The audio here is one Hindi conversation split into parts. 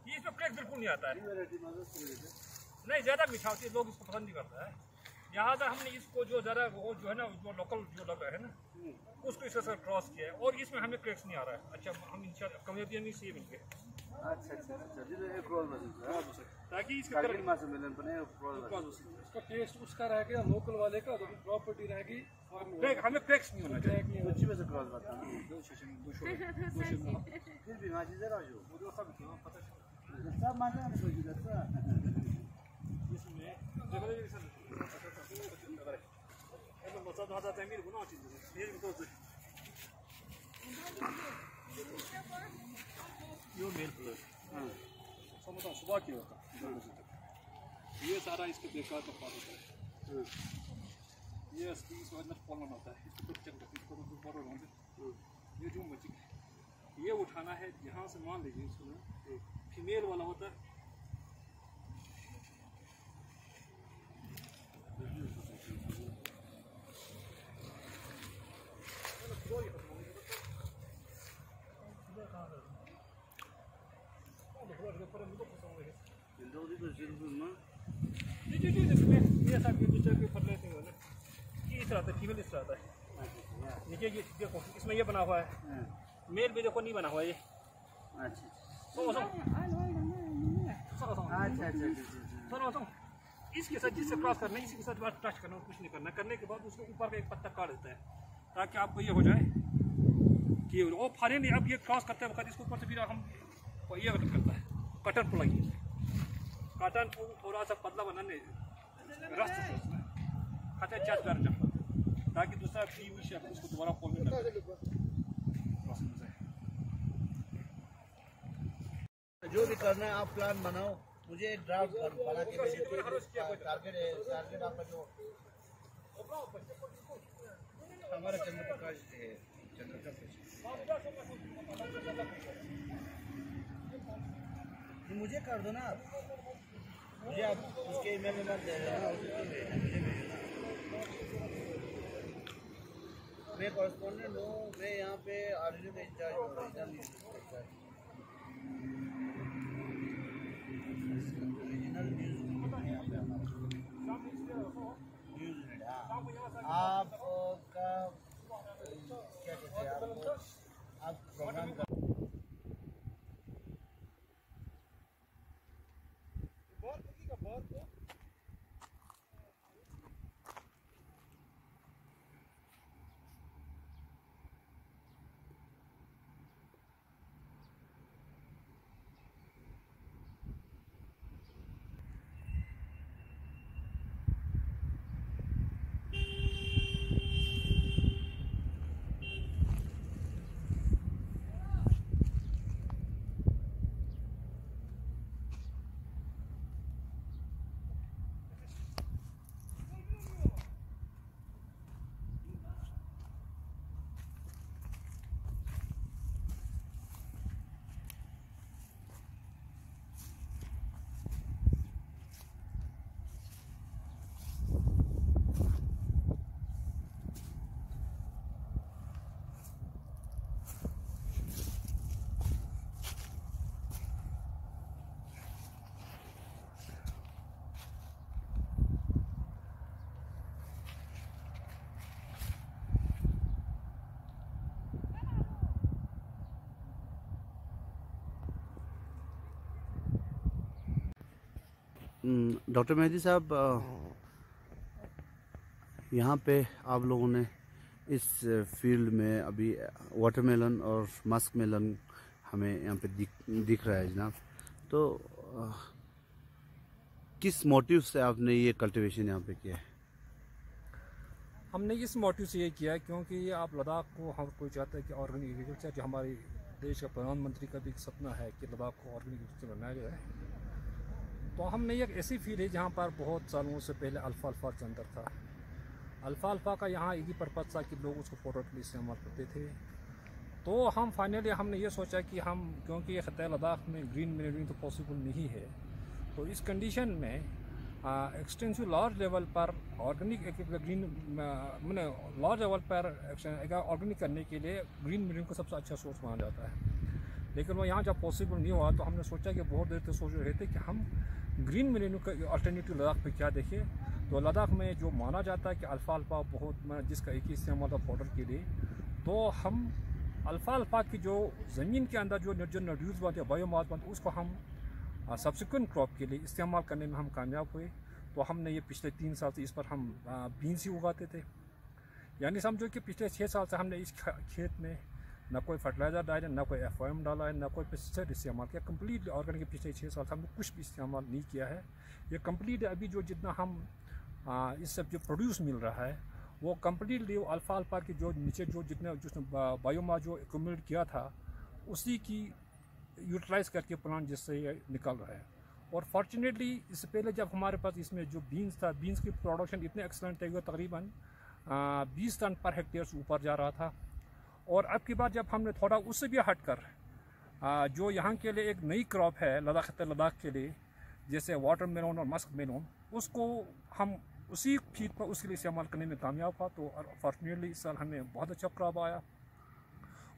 ये इसमें क्रैक बिल्कुल नहीं आता है, नहीं ज़्यादा मीठा होती है, लोग इसको पसंद नहीं करता है। यहाँ से हमने इसको जो ज़रा वो जो है ना जो लोकल जो लग रहा है ना उसको इसके साथ क्रॉस किया है और इसमें हमें क्रैक्स नहीं आ रहा है। अच्छा हम इंशाल्लाह कमियाबियाँ नहीं से मिल गए। ताकि इसका टेस्ट उसका रहेगा लोकल वाले का, तो प्रॉपर्टी रहेगी हमें क्रैक्स नहीं होना चाहिए। सुबह की होता ये सारा इसके बेकार का पास होता है। ये इस वजह में फॉलन होता है, इसको ये जो मची ये उठाना है यहाँ से, मान लीजिए इसमें फीमेल वाला होता है, नीचे ये देखो इसमें ये बना हुआ है, मेल भी देखो नहीं बना हुआ है ये। इसके साथ जिससे क्रॉस करना है इसके साथ बात टच करना, कुछ नहीं करना। करने के बाद उसके ऊपर का एक पत्ता काट देता है ताकि आपको ये हो जाए कि वो फाइनली अब ये क्रॉस करते वक्त इसके ऊपर से फिर हम ये करता है कटन को लगी कटन को थोड़ा सा पतला बनाने रस्त से उसमें खचा चार्ज कर जाता ताकि दूसरा फ्री हुई शेप उसको दोबारा फोल्ड में जो भी करना है आप प्लान बनाओ, मुझे एक ड्राफ्ट बना के भेजिए। टारगेट आपका जो हमारा चंद्रप्रकाश है, मुझे कर दो ना आप, मुझे आप उसके ईमेल में मत दे देना, मुझे भेजना। मैं कॉरेस्पॉन्डेंट हूँ, मैं यहाँ पे आर्मी का इंचार्ज हूँ, रीजनल न्यूज़ यहाँ पे हमारा न्यूज़ यूनिट। आपका क्या कहते हैं, आप प्रोग्राम डॉक्टर मेहदी साहब, यहाँ पे आप लोगों ने इस फील्ड में अभी वाटरमेलन और मस्क मेलन हमें यहाँ पे दिख रहा है जनाब। तो किस मोटिव से आपने ये कल्टीवेशन यहाँ पे किया है? हमने इस मोटिव से ये किया है क्योंकि ये आप लद्दाख को हर कोई चाहता है कि ऑर्गेनिक एग्रीकल्चर, जो हमारे देश का प्रधानमंत्री का भी एक सपना है कि लद्दाख को ऑर्गेनिक एग्रीकल्चर बनाया जाए। तो हमने एक ऐसी फील्ड है जहाँ पर बहुत सालों से पहले अल्फाल्फा चंदर था। अल्फाल्फा का यहाँ एक ही पर्पज़ था कि लोग उसको प्रोडक्ट के लिए इस्तेमाल करते थे। तो हम फाइनली हमने ये सोचा कि हम, क्योंकि ये खत्ता लद्दाख में ग्रीन मिनरिंग तो पॉसिबल नहीं है, तो इस कंडीशन में एक्सटेंसिव लार्ज लेवल पर ऑर्गेनिक ग्रीन मैंने लार्ज लेवल पर ऑर्गेनिक करने के लिए ग्रीन मिनरिंग को सबसे अच्छा सोर्स माना जाता है। लेकिन वो यहाँ जब पॉसिबल नहीं हुआ तो हमने सोचा कि बहुत देर से सोच रहे थे कि हम ग्रीन मिनरिंग का अल्टरनेटिव लद्दाख पे क्या देखें। तो लद्दाख में जो माना जाता है कि अल्फाल्फा बहुत, जिसका एक ही इस्तेमाल था पाउडर के लिए, तो हम अल्फाल्फा की जो ज़मीन के अंदर जो नड्यूज़ बनते हैं, बायोमास बनते, उसको हम सब्सिक्वेंट क्रॉप के लिए इस्तेमाल करने में हम कामयाब हुए। तो हमने ये पिछले 3 साल से इस पर हम बीन्स ही उगाते थे। यानी समझो कि पिछले 6 साल से हमने इस खेत में न कोई फर्टिलाइज़र डाला, न कोई FOM डाला है, न कोई पेस्टिसाइड इस्तेमाल किया। कम्प्लीटली ऑर्गेनिक पिछले 6 साल से हमने कुछ भी इस्तेमाल नहीं किया है। ये कम्प्लीट अभी जो जितना हम इससे जो प्रोड्यूस मिल रहा है वो कम्प्लीटली अल्फाल्फा की जो नीचे जो जिसने बायोमास जो एक्यूमुलेट किया था उसी की यूटिलाइज़ करके प्लांट जिससे ये निकल रहा है। और फॉर्चुनेटली इससे पहले जब हमारे पास इसमें जो बीन्स था, बीन्स की प्रोडक्शन इतने एक्सलेंट थे, तकरीबन 20 टन पर हेक्टेयर से ऊपर जा रहा था। और अब की बार जब हमने थोड़ा उससे भी हटकर जो यहाँ के लिए एक नई क्रॉप है लद्दाख के लिए, जैसे वाटरमेलन और मस्क मेलन, उसको हम उसी फीड पर उसके लिए इस्तेमाल करने में कामयाब हुआ। तो फॉर्चुनेटली इस साल हमें बहुत अच्छा क्रॉप आया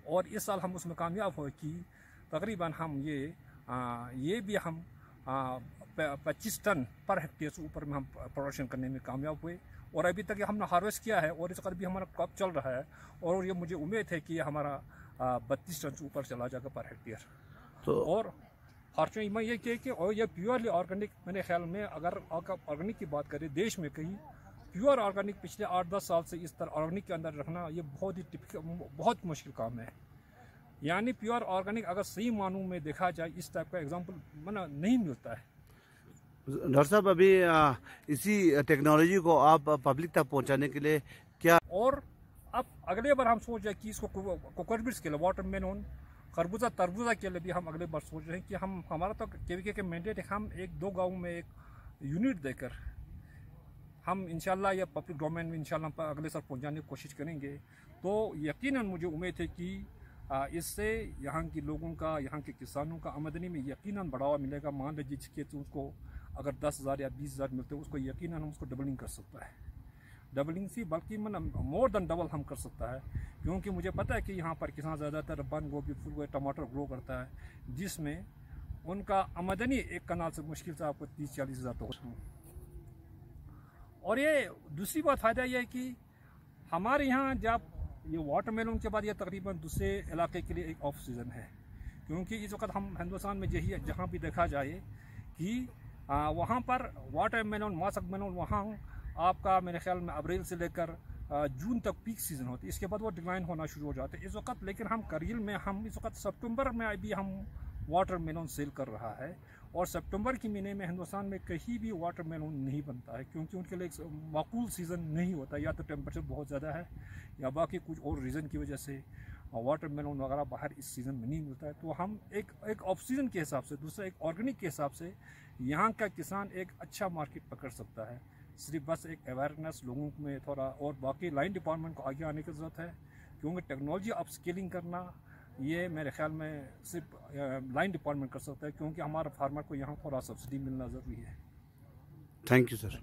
और इस साल हम उसमें कामयाब हुए कि तकरीबन हम ये भी हम 25 टन पर हेक्टेयर से ऊपर में हम प्रोडक्शन करने में कामयाब हुए। और अभी तक हमने हार्वेस्ट किया है और इस वक्त भी हमारा क्रॉप चल रहा है और ये मुझे उम्मीद है कि ये हमारा 32 टन से ऊपर चला जाएगा पर हेक्टेयर। तो और फॉर्चुनेटली मैं ये कह कि और ये प्योरली ऑर्गेनिक, मेरे ख्याल में अगर ऑर्गेनिक की बात करें देश में कहीं प्योर ऑर्गेनिक पिछले 8-10 साल से इस तरह ऑर्गेनिक के अंदर रखना ये बहुत मुश्किल काम है। यानी प्योर ऑर्गेनिक अगर सही मानों में देखा जाए इस टाइप का एग्जांपल नहीं मिलता है। डॉक्टर साहब, अभी इसी टेक्नोलॉजी को आप पब्लिक तक पहुंचाने के लिए क्या, और अब अगले बार हम सोच रहे हैं कि इसको कोकोनट्स के लिए, वाटरमेलन, खरबूजा, तरबूजा के लिए भी हम अगले बार सोच रहे हैं कि हमारा तो KVK के मैंडेट है, हम 1-2 गाँव में एक यूनिट देकर हम इंशाल्लाह या पब्लिक डोमेन में इंशाल्लाह अगले साल पहुँचाने की कोशिश करेंगे। तो यकीनन मुझे उम्मीद है कि इससे यहाँ के लोगों का, यहाँ के किसानों का आमदनी में यकीनन बढ़ावा मिलेगा। मान लीजिए जिसके तो उसको अगर 10,000 या 20,000 मिलते हैं उसको यकीनन हम उसको डबलिंग कर सकता है। डबलिंग से बल्कि मोर देन डबल हम कर सकता है, क्योंकि मुझे पता है कि यहाँ पर किसान ज़्यादातर बंद गोभी, फूल गोभी, टमाटर ग्रो करता है, जिसमें उनका आमदनी एक कनाल से मुश्किल से आपको 30-40 हज़ार तो। और ये दूसरी बात फ़ायदा ये है कि हमारे यहाँ जब ये वाटरमेलन के बाद ये तकरीबन दूसरे इलाके के लिए एक ऑफ सीज़न है, क्योंकि इस वक्त हम हिंदुस्तान में यही जहाँ भी देखा जाए कि वहाँ पर वाटरमेलन, मस्क मेलन, वहाँ आपका मेरे ख्याल में अप्रैल से लेकर जून तक पीक सीज़न होती है, इसके बाद वो डिक्लाइन होना शुरू हो जाते हैं इस वक्त। लेकिन हम करील में हम इस वक्त सितंबर में अभी हम वाटरमेलन सेल कर रहा है और सितंबर के महीने में हिंदुस्तान में कहीं भी वाटरमेलन नहीं बनता है, क्योंकि उनके लिए माकूल सीज़न नहीं होता, या तो टेम्परेचर बहुत ज़्यादा है या बाकी कुछ और रीज़न की वजह से वाटरमेलन वगैरह बाहर इस सीज़न में नहीं मिलता है। तो हम एक ऑफ सीज़न के हिसाब से, दूसरा एक ऑर्गेनिक के हिसाब से यहाँ का किसान एक अच्छा मार्केट पकड़ सकता है। सिर्फ बस एक अवेयरनेस लोगों में थोड़ा, और बाकी लाइन डिपार्टमेंट को आगे आने की ज़रूरत है, क्योंकि टेक्नोलॉजी अप स्केलिंग करना ये मेरे ख्याल में सिर्फ लाइन डिपार्टमेंट कर सकता है, क्योंकि हमारे फार्मर को यहाँ थोड़ा सब्सिडी मिलना ज़रूरी है। Thank you sir.